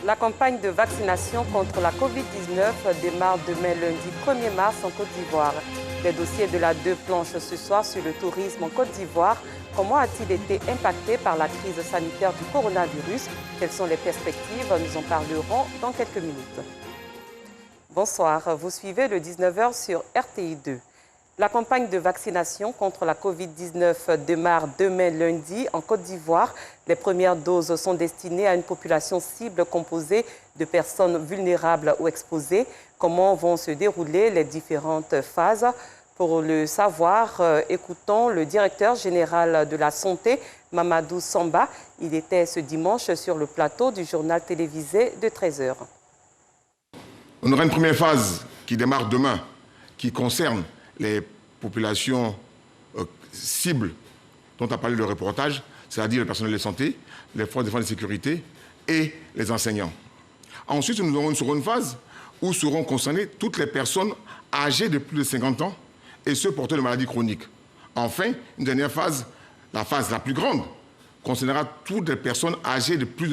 La campagne de vaccination contre la Covid-19 démarre demain lundi 1er mars en Côte d'Ivoire. Les dossiers de la 2 planches ce soir sur le tourisme en Côte d'Ivoire. Comment a-t-il été impacté par la crise sanitaire du coronavirus? Quelles sont les perspectives? Nous en parlerons dans quelques minutes. Bonsoir, vous suivez le 19h sur RTI2. La campagne de vaccination contre la Covid-19 démarre demain lundi en Côte d'Ivoire. Les premières doses sont destinées à une population cible composée de personnes vulnérables ou exposées. Comment vont se dérouler les différentes phases? Pour le savoir, écoutons le directeur général de la santé, Mamadou Samba. Il était ce dimanche sur le plateau du journal télévisé de 13h. On aura une première phase qui démarre demain, qui concerne les populations cibles dont a parlé le reportage, c'est-à-dire le personnel de santé, les forces de défense et de sécurité et les enseignants. Ensuite, nous aurons une seconde phase où seront concernées toutes les personnes âgées de plus de 50 ans et ceux porteurs de maladies chroniques. Enfin, une dernière phase, la phase la plus grande, concernera toutes les personnes âgées de plus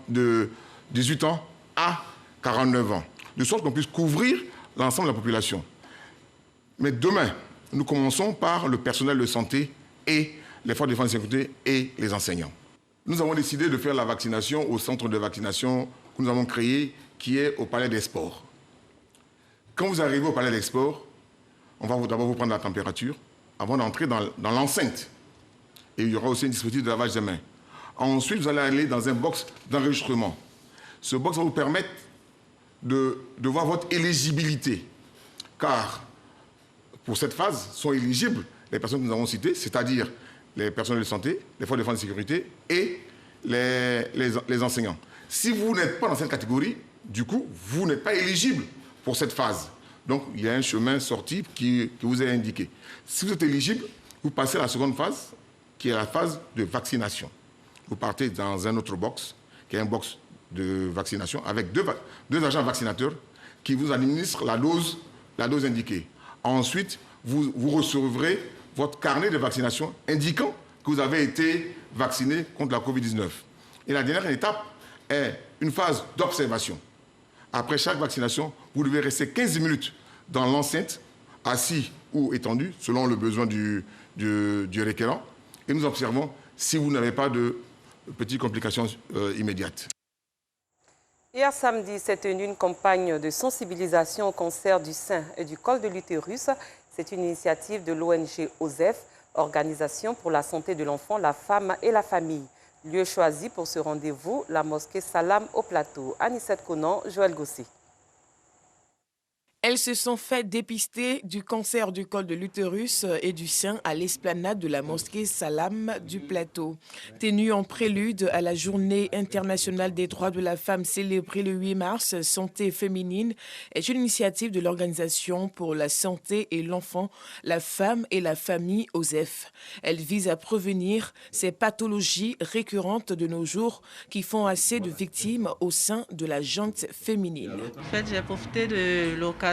de 18 ans à 49 ans, de sorte qu'on puisse couvrir l'ensemble de la population. Mais demain, nous commençons par le personnel de santé et les forces de défense et de sécurité et les enseignants. Nous avons décidé de faire la vaccination au centre de vaccination que nous avons créé, qui est au Palais des Sports. Quand vous arrivez au Palais des Sports, on va d'abord vous prendre la température avant d'entrer dans l'enceinte. Et il y aura aussi un dispositif de lavage des mains. Ensuite, vous allez aller dans un box d'enregistrement. Ce box va vous permettre de voir votre éligibilité. Car pour cette phase sont éligibles les personnes que nous avons citées, c'est-à-dire les personnels de santé, les forces de défense et de sécurité et les enseignants. Si vous n'êtes pas dans cette catégorie, du coup, vous n'êtes pas éligible pour cette phase. Donc, il y a un chemin sorti qui vous est indiqué. Si vous êtes éligible, vous passez à la seconde phase, qui est la phase de vaccination. Vous partez dans un autre box, qui est un box de vaccination, avec deux agents vaccinateurs qui vous administrent la dose indiquée. Ensuite, vous recevrez votre carnet de vaccination indiquant que vous avez été vacciné contre la Covid-19. Et la dernière étape est une phase d'observation. Après chaque vaccination, vous devez rester 15 minutes dans l'enceinte, assis ou étendu, selon le besoin du requérant. Et nous observons si vous n'avez pas de petites complications immédiates. Hier samedi s'est tenue une campagne de sensibilisation au cancer du sein et du col de l'utérus. C'est une initiative de l'ONG OSEF, Organisation pour la santé de l'enfant, la femme et la famille. Lieu choisi pour ce rendez-vous, la mosquée Salam au plateau. Anissette Conan, Joël Gossi. Elles se sont fait dépister du cancer du col de l'utérus et du sein à l'esplanade de la mosquée Salam du plateau. Tenue en prélude à la journée internationale des droits de la femme célébrée le 8 mars, Santé féminine est une initiative de l'Organisation pour la santé et l'enfant, la femme et la famille OSEF. Elle vise à prévenir ces pathologies récurrentes de nos jours qui font assez de victimes au sein de la gente féminine. En fait, j'ai profité de l'occasion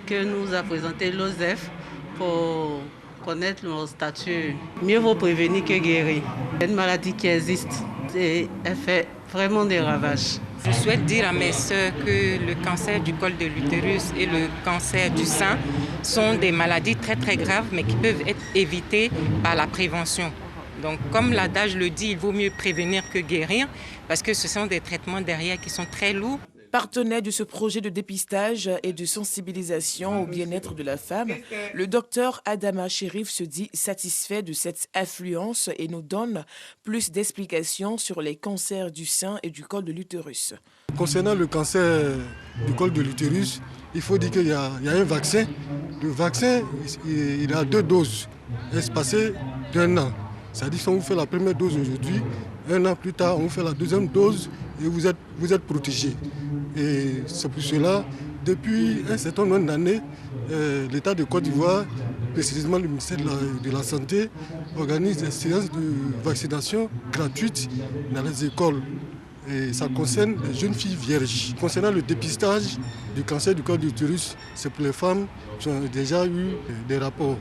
que nous a présenté l'OSEF pour connaître nos statuts. Mieux vaut prévenir que guérir. C'est une maladie qui existe et elle fait vraiment des ravages. Je souhaite dire à mes sœurs que le cancer du col de l'utérus et le cancer du sein sont des maladies très très graves mais qui peuvent être évitées par la prévention. Donc comme l'adage le dit, il vaut mieux prévenir que guérir parce que ce sont des traitements derrière qui sont très lourds. Partenaire de ce projet de dépistage et de sensibilisation au bien-être de la femme, le docteur Adama Chérif se dit satisfait de cette affluence et nous donne plus d'explications sur les cancers du sein et du col de l'utérus. Concernant le cancer du col de l'utérus, il faut dire qu'il y a un vaccin. Le vaccin, il a 2 doses, espacées d'1 an. C'est-à-dire que si on vous fait la première dose aujourd'hui, 1 an plus tard, on vous fait la deuxième dose et vous êtes protégé. Et c'est pour cela, depuis un certain nombre d'années, l'État de Côte d'Ivoire, précisément le ministère de la Santé, organise des séances de vaccination gratuites dans les écoles. Et ça concerne les jeunes filles vierges. Concernant le dépistage du cancer du col de l'utérus, c'est pour les femmes qui ont déjà eu des rapports.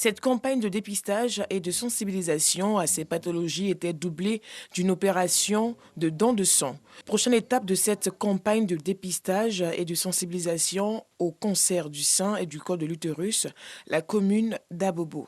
Cette campagne de dépistage et de sensibilisation à ces pathologies était doublée d'une opération de don de sang. Prochaine étape de cette campagne de dépistage et de sensibilisation au cancer du sein et du col de l'utérus, la commune d'Abobo.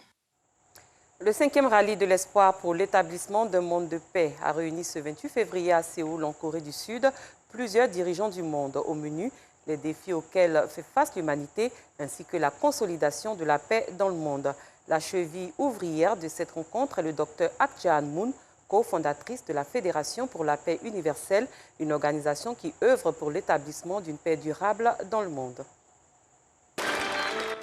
Le 5e rallye de l'espoir pour l'établissement d'un monde de paix a réuni ce 28 février à Séoul, en Corée du Sud, plusieurs dirigeants du monde. Au menu, les défis auxquels fait face l'humanité, ainsi que la consolidation de la paix dans le monde. La cheville ouvrière de cette rencontre est le Dr Ak Ja-moon, cofondatrice de la Fédération pour la paix universelle, une organisation qui œuvre pour l'établissement d'une paix durable dans le monde.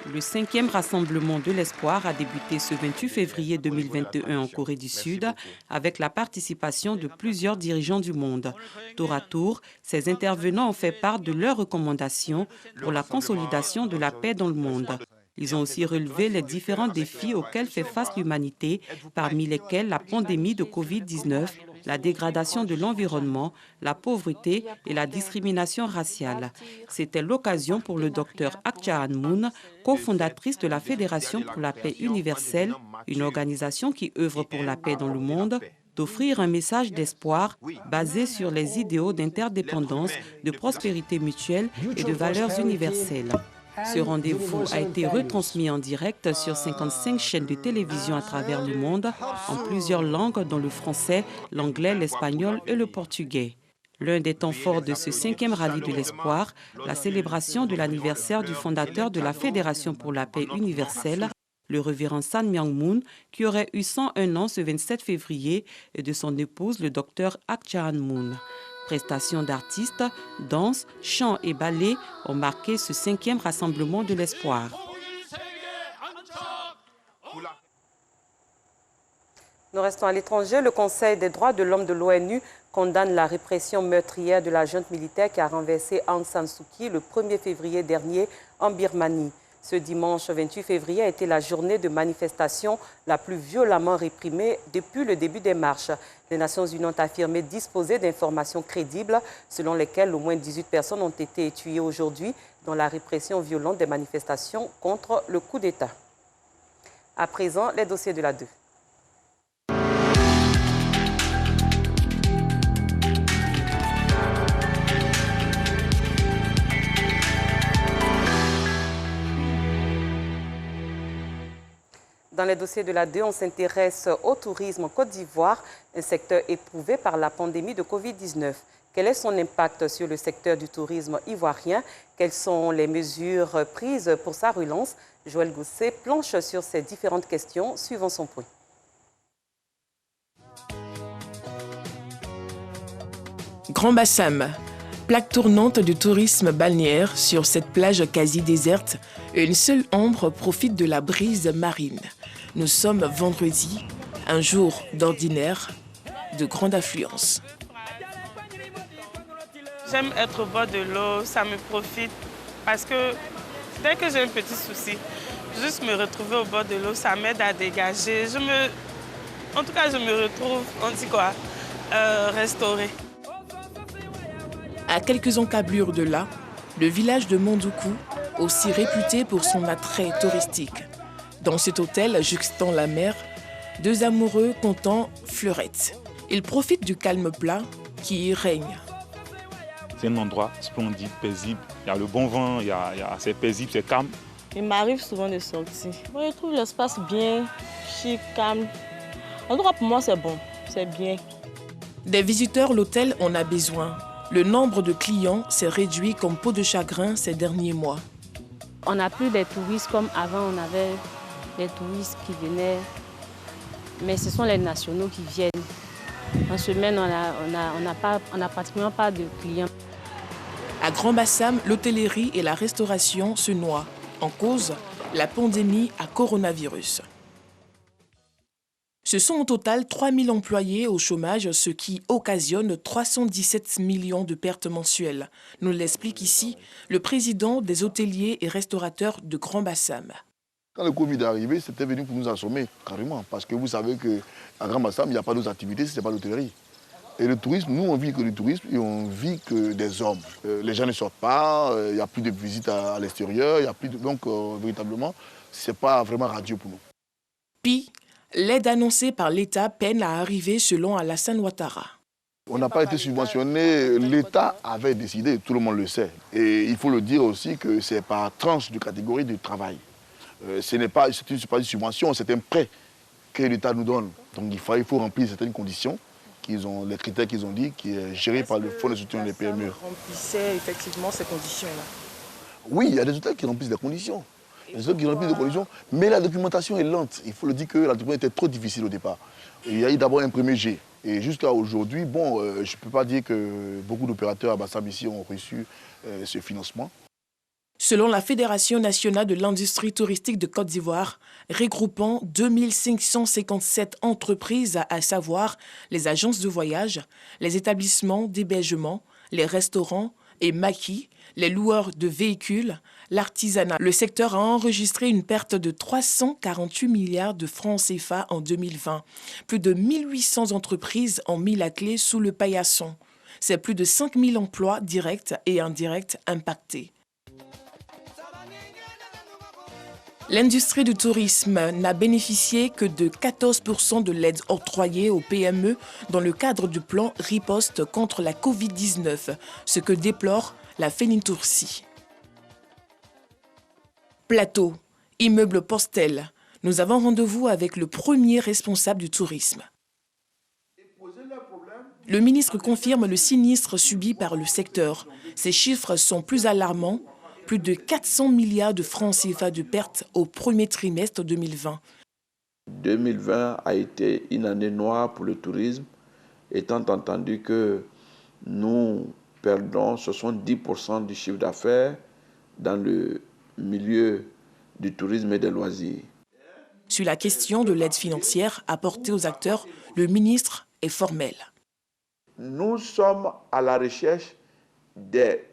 Le 5e rassemblement de l'espoir a débuté ce 28 février 2021 en Corée du Sud avec la participation de plusieurs dirigeants du monde. Tour à tour, ces intervenants ont fait part de leurs recommandations pour la consolidation de la paix dans le monde. Ils ont aussi relevé les différents défis auxquels fait face l'humanité, parmi lesquels la pandémie de Covid-19, la dégradation de l'environnement, la pauvreté et la discrimination raciale. C'était l'occasion pour le Dr Ak Ja-moon, cofondatrice de la Fédération pour la paix universelle, une organisation qui œuvre pour la paix dans le monde, d'offrir un message d'espoir basé sur les idéaux d'interdépendance, de prospérité mutuelle et de valeurs universelles. Ce rendez-vous a été retransmis en direct sur 55 chaînes de télévision à travers le monde, en plusieurs langues dont le français, l'anglais, l'espagnol et le portugais. L'un des temps forts de ce 5e rallye de l'espoir, la célébration de l'anniversaire du fondateur de la Fédération pour la paix universelle, le révérend San Myung-moon, qui aurait eu 101 ans ce 27 février, et de son épouse, le Dr Ak Ja-moon. Prestations d'artistes, danse, chants et ballets ont marqué ce 5e rassemblement de l'espoir. Nous restons à l'étranger. Le Conseil des droits de l'homme de l'ONU condamne la répression meurtrière de la junte militaire qui a renversé Aung San Suu Kyi le 1er février dernier en Birmanie. Ce dimanche 28 février a été la journée de manifestation la plus violemment réprimée depuis le début des marches. Les Nations Unies ont affirmé disposer d'informations crédibles selon lesquelles au moins 18 personnes ont été tuées aujourd'hui dans la répression violente des manifestations contre le coup d'État. À présent, les dossiers de la 2. Dans les dossiers de la 2, on s'intéresse au tourisme en Côte d'Ivoire, un secteur éprouvé par la pandémie de Covid-19. Quel est son impact sur le secteur du tourisme ivoirien? Quelles sont les mesures prises pour sa relance? Joël Gousset planche sur ces différentes questions, suivant son point. Grand Bassam, plaque tournante du tourisme balnéaire sur cette plage quasi déserte, une seule ombre profite de la brise marine. Nous sommes vendredi, un jour d'ordinaire, de grande affluence. J'aime être au bord de l'eau, ça me profite parce que dès que j'ai un petit souci, juste me retrouver au bord de l'eau, ça m'aide à dégager. En tout cas, je me retrouve, on dit quoi, restaurée. À quelques encablures de là, le village de Mondoukou, aussi réputé pour son attrait touristique. Dans cet hôtel juxtant la mer, deux amoureux comptant fleurettes. Ils profitent du calme plat qui y règne. C'est un endroit splendide, paisible. Il y a le bon vent, c'est paisible, c'est calme. Il m'arrive souvent de sortir. Je trouve l'espace bien, chic, calme. En tout cas, pour moi, c'est bon, c'est bien. Des visiteurs, l'hôtel en a besoin. Le nombre de clients s'est réduit comme peau de chagrin ces derniers mois. On n'a plus des touristes comme avant, on avait des touristes qui venaient, mais ce sont les nationaux qui viennent. En semaine, on n'a pratiquement pas de clients. À Grand Bassam, l'hôtellerie et la restauration se noient. En cause, la pandémie à coronavirus. Ce sont au total 3000 employés au chômage, ce qui occasionne 317 millions de pertes mensuelles. Nous l'explique ici le président des hôteliers et restaurateurs de Grand Bassam. Quand le Covid est arrivé, c'était venu pour nous assommer carrément. Parce que vous savez qu'à Grand Bassam, il n'y a pas d'autres activités si ce n'est pas l'hôtellerie. Et le tourisme, nous on vit que le tourisme et on vit que des hommes. Les gens ne sortent pas, il n'y a plus de visites à l'extérieur, il y a plus de... Donc véritablement, ce n'est pas vraiment radieux pour nous. Puis, l'aide annoncée par l'État peine à arriver selon Alassane Ouattara. On n'a pas été subventionné, l'État avait décidé, tout le monde le sait. Et il faut le dire aussi que c'est par tranche de catégorie de travail. Ce n'est pas une subvention, c'est un prêt que l'État nous donne. Donc il faut remplir certaines conditions, les critères qu'ils ont dit, qui est géré par le Fonds de soutien des PME. Remplissait effectivement ces conditions-là? Oui, il y a des hôtels qui remplissent des conditions. Mais la documentation est lente. Il faut le dire que la documentation était trop difficile au départ. Il y a eu d'abord un premier jet. Et jusqu'à aujourd'hui, je ne peux pas dire que beaucoup d'opérateurs à Bassam ici ont reçu ce financement. Selon la Fédération nationale de l'industrie touristique de Côte d'Ivoire, regroupant 2557 entreprises, à savoir les agences de voyage, les établissements d'hébergement, les restaurants et maquis, les loueurs de véhicules, l'artisanat. Le secteur a enregistré une perte de 348 milliards de francs CFA en 2020. Plus de 1800 entreprises ont mis la clé sous le paillasson. C'est plus de 5000 emplois directs et indirects impactés. L'industrie du tourisme n'a bénéficié que de 14% de l'aide octroyée aux PME dans le cadre du plan riposte contre la Covid-19, ce que déplore la FENITOURSI. Plateau, immeuble Postel. Nous avons rendez-vous avec le premier responsable du tourisme. Le ministre confirme le sinistre subi par le secteur. Ces chiffres sont plus alarmants. Plus de 400 milliards de francs CFA de pertes au premier trimestre 2020. 2020 a été une année noire pour le tourisme, étant entendu que nous perdons 70% du chiffre d'affaires dans le milieu du tourisme et des loisirs. Sur la question de l'aide financière apportée aux acteurs, le ministre est formel. Nous sommes à la recherche des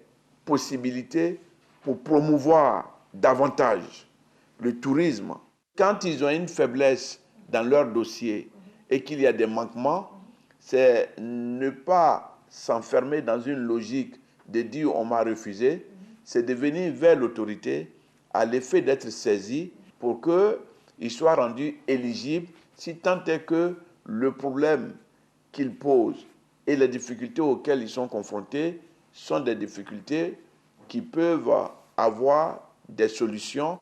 possibilités pour promouvoir davantage le tourisme. Quand ils ont une faiblesse dans leur dossier et qu'il y a des manquements, c'est ne pas s'enfermer dans une logique de dire on m'a refusé, c'est de venir vers l'autorité à l'effet d'être saisi pour qu'ils soient rendus éligibles si tant est que le problème qu'ils posent et les difficultés auxquelles ils sont confrontés sont des difficultés qui peuvent avoir des solutions.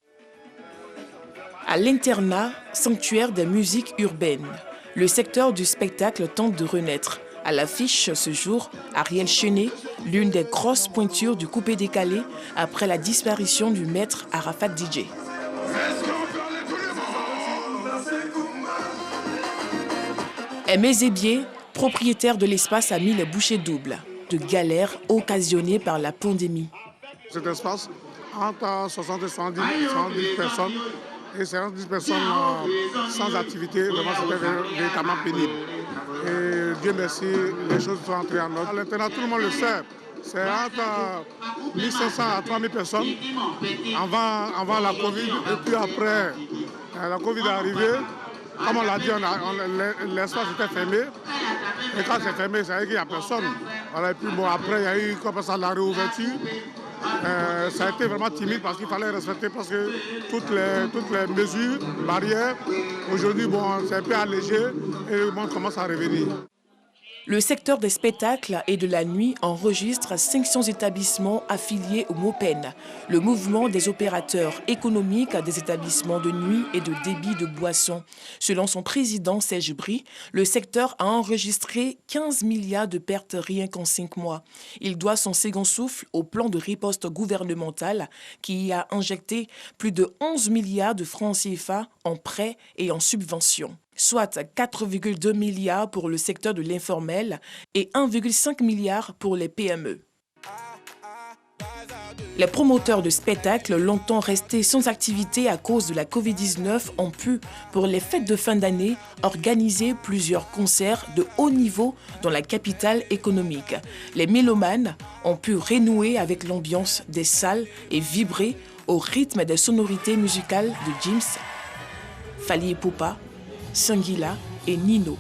À l'internat, sanctuaire des musiques urbaines, le secteur du spectacle tente de renaître. À l'affiche ce jour, Ariel Chenet, l'une des grosses pointures du coupé-décalé après la disparition du maître Arafat DJ. Aimé Zébier, propriétaire de l'espace, a mis les bouchées doubles de galères occasionnées par la pandémie. Cet espace, entre 60 et 110 personnes, et 110 personnes sans activité, vraiment c'était véritablement pénible. Et Dieu merci, les choses sont entrées en ordre. À l'internat, tout le monde le sait, c'est entre 1500 à 3000 personnes avant la Covid, et puis après, la Covid est arrivée. Comme on l'a dit, l'espace était fermé. Et quand c'est fermé, ça veut dire qu'il n'y a personne. Et puis bon, après, il y a eu comme ça la réouverture. Ça a été vraiment timide parce qu'il fallait respecter parce que toutes les mesures, barrières. Aujourd'hui, bon, c'est un peu allégé et le monde commence à revenir. Le secteur des spectacles et de la nuit enregistre 500 établissements affiliés au MOPEN, le mouvement des opérateurs économiques des établissements de nuit et de débit de boissons. Selon son président Serge Brie, le secteur a enregistré 15 milliards de pertes rien qu'en 5 mois. Il doit son second souffle au plan de riposte gouvernemental qui y a injecté plus de 11 milliards de francs CFA en prêts et en subventions, soit 4,2 milliards pour le secteur de l'informel et 1,5 milliard pour les PME. Les promoteurs de spectacles, longtemps restés sans activité à cause de la Covid-19, ont pu, pour les fêtes de fin d'année, organiser plusieurs concerts de haut niveau dans la capitale économique. Les mélomanes ont pu renouer avec l'ambiance des salles et vibrer au rythme des sonorités musicales de James, Fally Ipupa, Sanguila et Nino.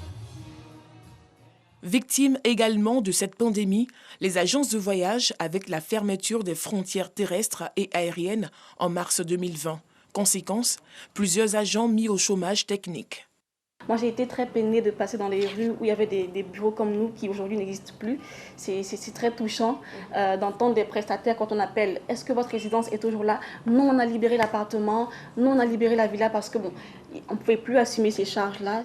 Victimes également de cette pandémie, les agences de voyage avec la fermeture des frontières terrestres et aériennes en mars 2020. Conséquence, plusieurs agents mis au chômage technique. Moi, j'ai été très peinée de passer dans les rues où il y avait des bureaux comme nous qui aujourd'hui n'existent plus. C'est très touchant d'entendre des prestataires quand on appelle « Est-ce que votre résidence est toujours là ?» Non, on a libéré l'appartement, non, on a libéré la villa parce que bon, on ne pouvait plus assumer ces charges-là.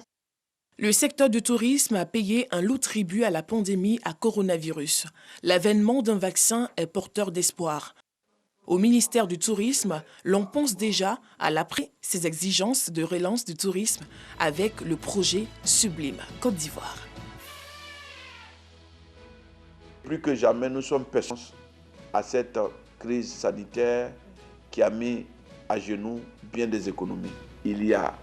Le secteur du tourisme a payé un lourd tribut à la pandémie à coronavirus. L'avènement d'un vaccin est porteur d'espoir. Au ministère du Tourisme, l'on pense déjà à l'après ces exigences de relance du tourisme avec le projet Sublime Côte d'Ivoire. Plus que jamais, nous sommes personnes à cette crise sanitaire qui a mis à genoux bien des économies. Il y a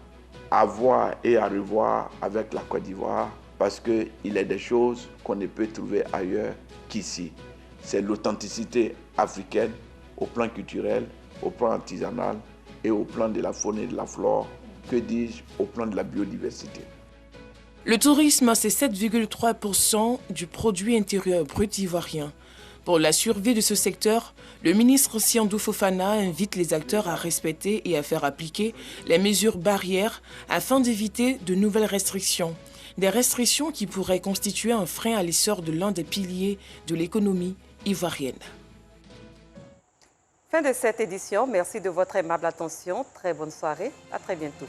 à voir et à revoir avec la Côte d'Ivoire parce qu'il y a des choses qu'on ne peut trouver ailleurs qu'ici. C'est l'authenticité africaine au plan culturel, au plan artisanal et au plan de la faune et de la flore, que dis-je, au plan de la biodiversité. Le tourisme, c'est 7,3% du produit intérieur brut ivoirien. Pour la survie de ce secteur, le ministre Siandou Fofana invite les acteurs à respecter et à faire appliquer les mesures barrières afin d'éviter de nouvelles restrictions. Des restrictions qui pourraient constituer un frein à l'essor de l'un des piliers de l'économie ivoirienne. Fin de cette édition. Merci de votre aimable attention. Très bonne soirée. À très bientôt.